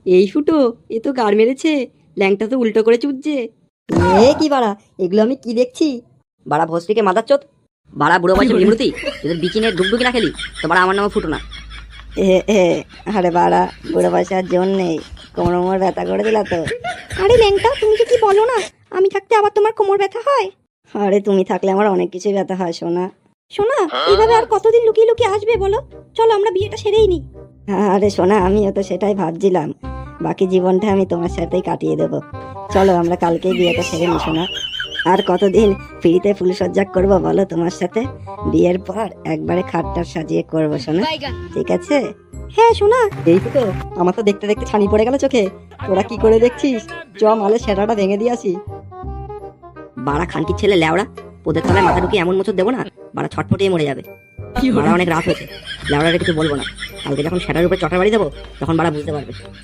এই ফুটো, এ তো গাড় মেরেছে। ল্যাংটা তো উল্টো করে চুদছে। এ কি বাড়া, এগুলো আমি কি দেখছি? বাড়া ভস্রীকে মাদার চোদ, বাড়া বুড়ো বয়সে বিমূর্তি, যদি বিচিনে ডুগডুগি না খেলি তো বাড়া আমার নামে ফুটো না। এ এ আরে বাড়া, বুড়ো বয়সে আর জোর নেই, কোমর মোমর ব্যথা করে দিলা তো। আরে ল্যাংটা, তুমি যে কি বলো না, আমি থাকতে আবার তোমার কোমর ব্যথা হয়? আরে তুমি থাকলে আমার অনেক কিছুই ব্যথা হয় সোনা। শোনা, এইভাবে আর কতদিন লুকিয়ে লুকিয়ে আসবে বলো? চলো আমরা বিয়েটা সেরেই নি। আরে সোনা, আমিও তো সেটাই ভাবছিলাম, বাকি জীবনটা আমি তোমার সাথেই কাটিয়ে দেবো। চলো আমরা কালকেই বিয়েটা সেরে নি সোনা। আর কতদিন ফ্রিতে ফুলসজ্জা করবো বলো তোমার সাথে? বিয়ের পর একবারে খাটটার সাজিয়ে করবো সোনা, ঠিক আছে? হ্যাঁ শোনা। এই তো, আমার তো দেখতে দেখতে ছানি পড়ে গেল চোখে। তোরা কি করে দেখছিস? চ মালে সেটাটা ভেঙে দিয়ে আসি। বাড়া খানকির ছেলে ল্যাওড়া, ওদের তলায় মাথা ঢুকিয়ে এমন মোচর দেবো না, বাড়া ছটফটিয়ে মরে যাবে। বাড়া অনেক রাত হয়েছে, ল্যাওড়ারে কিছু বলবো না। কালকে যখন সেটার উপরে চটার বাড়ি দেবো তখন বাড়া বুঝতে পারবে।